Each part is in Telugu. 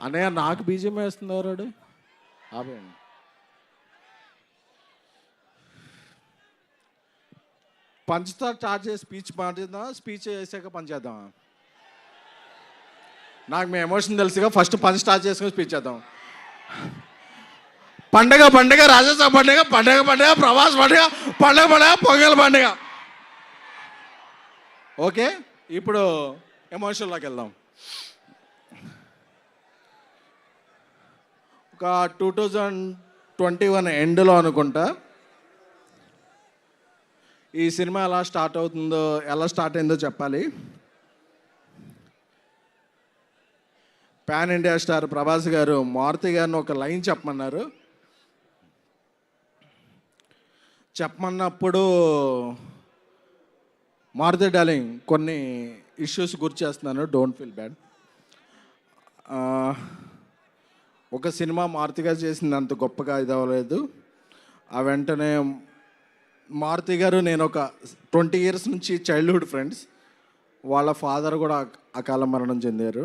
అన్నయ్య నాకు బీజం వేస్తున్నారు. ఆపేయండి. పంచ్తో స్టార్ట్ చేసి స్పీచ్ మాట్లాడదాం, స్పీచ్ చేసాక పంచ్ చేద్దాం. నాకు మీ ఎమోషన్ తెలుసుగా, ఫస్ట్ పంచ్ స్టార్ట్ చేసుకుని స్పీచ్ చేద్దాం. పండగ పండగ, రాజస్థాన్ పండగ, పండగ పండగ, ప్రవాస్ పండగ, పండగ పండగ, పొంగల్ పండగ. ఓకే, ఇప్పుడు ఎమోషన్లోకి వెళ్దాం. ఒక 2021 ఎండ్లో అనుకుంటా ఈ సినిమా ఎలా స్టార్ట్ అయిందో చెప్పాలి. పాన్ ఇండియా స్టార్ ప్రభాస్ గారు మారుతి గారిని ఒక లైన్ చెప్పమన్నప్పుడు మారుతి డార్లింగ్ కొన్ని ఇష్యూస్ గుర్తు చేస్తున్నాను, డోంట్ ఫీల్ బ్యాడ్. ఒక సినిమా మారుతి గారు చేసింది అంత గొప్పగా ఇది అవ్వలేదు. ఆ వెంటనే మారుతి గారు నేను ఒక 20 years నుంచి చైల్డ్హుడ్ ఫ్రెండ్స్. వాళ్ళ ఫాదర్ కూడా అకాల మరణం చెందారు.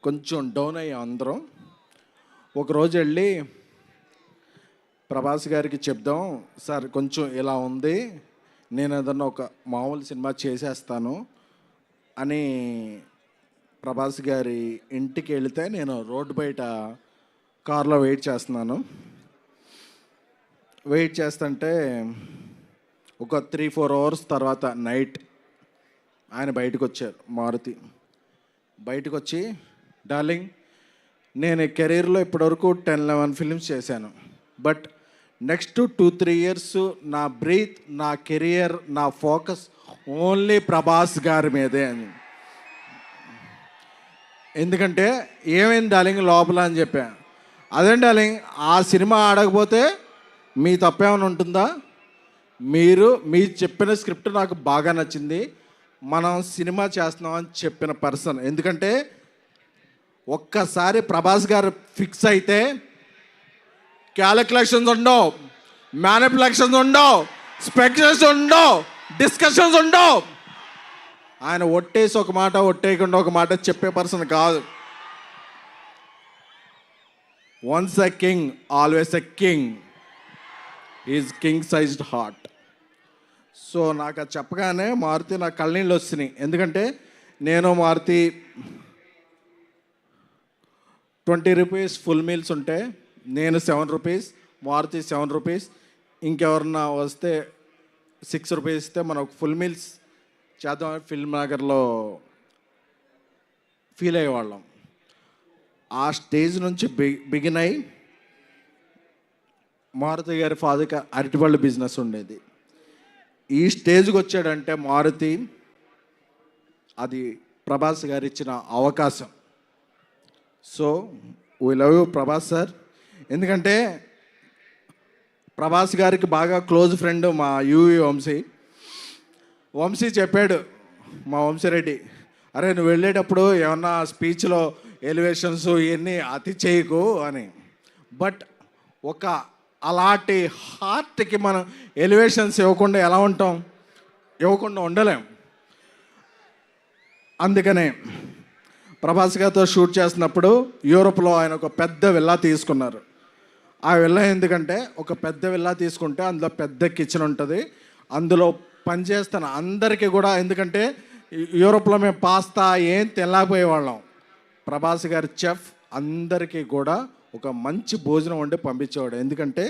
కొంచెం డౌన్ అయ్యాం అందరం. ఒకరోజు వెళ్ళి ప్రభాస్ గారికి చెప్దాం, సార్ కొంచెం ఇలా ఉంది, నేను ఏదన్నా ఒక మామూలు సినిమా చేసేస్తాను అని ప్రభాస్ గారి ఇంటికి వెళితే నేను రోడ్డు బయట కార్లో వెయిట్ చేస్తుంటే ఒక 3-4 hours తర్వాత నైట్ ఆయన బయటకు వచ్చారు. మారుతి బయటకు వచ్చి, డార్లింగ్ నేను కెరీర్లో ఇప్పటివరకు 10-11 films చేశాను, బట్ నెక్స్ట్ 2-3 years నా బ్రీత్, నా కెరియర్, నా ఫోకస్ ఓన్లీ ప్రభాస్ గారి మీదే అని. ఎందుకంటే ఏమైంది డార్లింగ్ లోపల అని చెప్పా. అదేం డార్లింగ్, ఆ సినిమా ఆడకపోతే మీ తప్పేమైనా ఉంటుందా? మీరు చెప్పిన స్క్రిప్ట్ నాకు బాగా నచ్చింది, మనం సినిమా చేస్తున్నామని చెప్పిన పర్సన్. ఎందుకంటే ఒక్కసారి ప్రభాస్ గారు ఫిక్స్ అయితే క్యాలిక్యులేషన్స్ ఉండవు, మ్యానిపులేషన్స్ ఉండవు, స్పెక్యులేషన్స్ ఉండవు, డిస్కషన్స్ ఉండవు. ఆయన ఒట్టేసి ఒక మాట, ఒట్టేయకుండా ఒక మాట చెప్పే పర్సన్ కాదు. Once a king always a king, is king sized heart. So నాకు అది చెప్పగానే మారుతి నాకు కళ్ళనీళ్ళు వస్తున్నాయి. ఎందుకంటే నేను మారుతి 20 rupees ఫుల్ మీల్స్ ఉంటే నేను 7 rupees, మారుతి 7 rupees, ఇంకెవరన్నా వస్తే 6 rupees ఇస్తే మనం ఫుల్ మీల్స్ చేద్దాం ఫిల్మ్ నగర్లో ఫీల్ అయ్యేవాళ్ళం. ఆ స్టేజ్ నుంచి బిగిన్ అయ్యి మారుతి గారి ఫాదర్కి అరటిపళ్ళు బిజినెస్ ఉండేది. ఈ స్టేజ్కి వచ్చాడంటే మారుతి, అది ప్రభాస్ గారు ఇచ్చిన అవకాశం. So we love you Prabhas sir. ఎందుకంటే ప్రభాస్ గారికి బాగా క్లోజ్ ఫ్రెండ్ మా యూవి వంశీ చెప్పాడు, మా వంశీరెడ్డి, అరే నువ్వు వెళ్ళేటప్పుడు ఏమన్నా స్పీచ్లో ఎలివేషన్స్ ఇవన్నీ అతి చేయకు అని. బట్ ఒక అలాంటి హార్ట్కి మనం ఎలివేషన్స్ ఇవ్వకుండా ఎలా ఉంటాం? ఇవ్వకుండా ఉండలేం. అందుకనే ప్రభాస్ గారితో షూట్ చేస్తున్నప్పుడు యూరోప్లో ఆయన ఒక పెద్ద విల్లా తీసుకున్నారు. ఆ విల్లా ఎందుకంటే ఒక పెద్ద విల్లా తీసుకుంటే అందులో పెద్ద కిచెన్ ఉంటుంది, అందులో పనిచేస్తాను అందరికీ కూడా. ఎందుకంటే యూరోప్లో మేము పాస్తా ఏం తినలేకపోయేవాళ్ళం. ప్రభాస్ గారి చెఫ్ అందరికీ కూడా ఒక మంచి భోజనం వండి పంపించేవాడు. ఎందుకంటే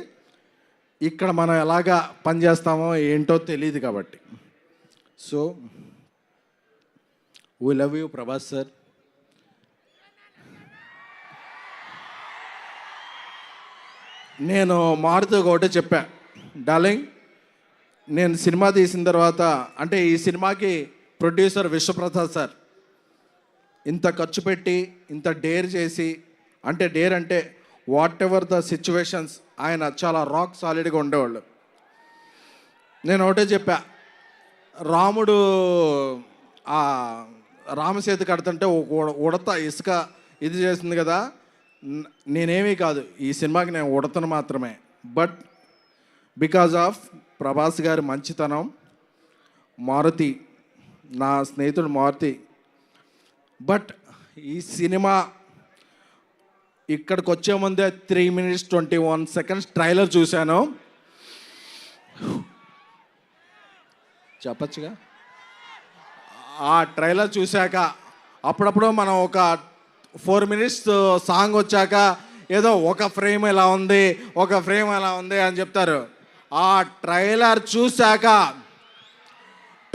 ఇక్కడ మనం ఎలాగా పనిచేస్తామో ఏంటో తెలియదు కాబట్టి. So we love you Prabhas sir. నేను మారుతూ ఒకటే చెప్పా, డార్లింగ్ నేను సినిమా తీసిన తర్వాత, అంటే ఈ సినిమాకి ప్రొడ్యూసర్ విశ్వప్రసాద్ సార్ ఇంత ఖర్చు పెట్టి ఇంత డేర్ చేసి, అంటే డేర్ అంటే వాట్ ఎవర్ ద సిచ్యువేషన్స్ ఆయన చాలా రాక్ సాలిడ్గా ఉండేవాళ్ళు. నేను ఒకటే చెప్పా, రాముడు ఆ రామసేతు కడుతుంటే ఉడత ఇసుక ఇది చేస్తుంది కదా, నేనేమీ కాదు, ఈ సినిమాకి నేను ఉడతను మాత్రమే. బట్ బికాజ్ ఆఫ్ ప్రభాస్ గారి మంచితనం, మారుతి నా స్నేహితుడు మారుతి. బట్ ఈ సినిమా ఇక్కడికి వచ్చే ముందే 3 minutes 21 seconds ట్రైలర్ చూశాను. చెప్పచ్చుగా. ఆ ట్రైలర్ చూశాక అప్పుడప్పుడు మనం ఒక 4 minutes సాంగ్ వచ్చాక ఏదో ఒక ఫ్రేమ్ ఎలా ఉంది, ఒక ఫ్రేమ్ ఎలా ఉంది అని చెప్తారు. ఆ ట్రైలర్ చూశాక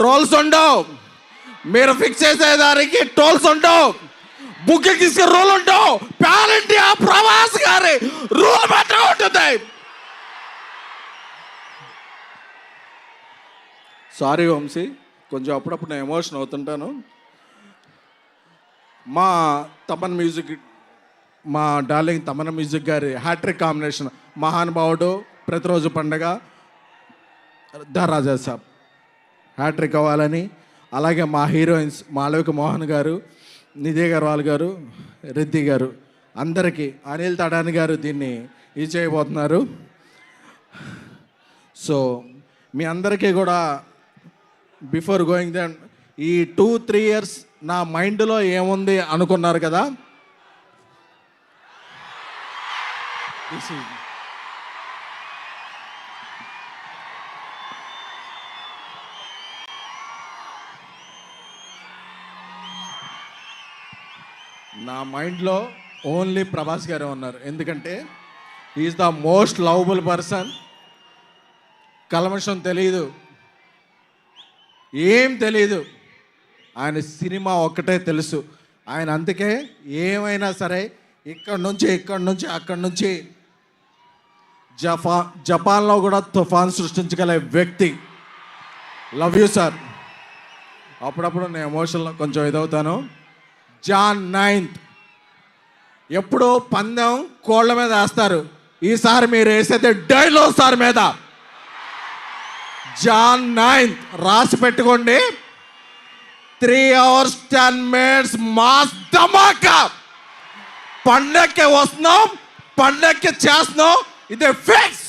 ట్రోల్స్ ఉండవు, మీరు ఫిక్స్ చేసేదానికి ట్రోల్స్ ఉండవు, బుక్ తీసుకునే రూల్ ఉండవు, పాన్ ఇండియా ప్రభాస్ గారి రూల్ మాత్రం ఉంటుంది. సారీ వంశీ, కొంచెం అప్పుడప్పుడు నేను ఎమోషన్ అవుతుంటాను. మా తమన్ మ్యూజిక్, మా డార్లింగ్ తమన్ మ్యూజిక్ గారి హ్యాట్రిక్ కాంబినేషన్ మహానుభావుడు, ప్రతిరోజు పండగ, ద రాజా సాబ్ హ్యాట్రిక్ అవ్వాలని, అలాగే మా హీరోయిన్స్ మాళవిక మోహన్ గారు, నిధి అగర్వాల్ గారు, రిద్ధి గారు, అందరికీ, అనిల్ తడాని గారు దీన్ని ఇది చేయబోతున్నారు. సో మీ అందరికీ కూడా బిఫోర్ గోయింగ్ దెన్ ఈ 2-3 years నా మైండ్లో ఏముంది అనుకున్నారు కదా. నా మైండ్లో ఓన్లీ ప్రభాస్ గారే ఉన్నారు. ఎందుకంటే is the most lovable person. కల్మషం తెలీదు, ఏం తెలీదు, ఆయన సినిమా ఒక్కటే తెలుసు. ఆయన అందుకే ఏమైనా సరే ఇక్కడి నుంచి అక్కడి నుంచి జపాన్లో కూడా తుఫాన్ సృష్టించగల వ్యక్తి. Love you sir. అప్పుడప్పుడు నేను ఎమోషన్లో కొంచెం ఇదవుతాను. Jan 9th ఎప్పుడో పందెం కోళ్ళ మీద వేస్తారు, ఈసారి మీరు వేసేది డైనోసార్ మీద. Jan 9th రాసి పెట్టుకోండి. 3 hours 10 minutes మాస్ ధమాకా. పండక్కి వస్తున్నాం, పండక్కి చేస్తున్నాం. ఇది ఫిక్స్.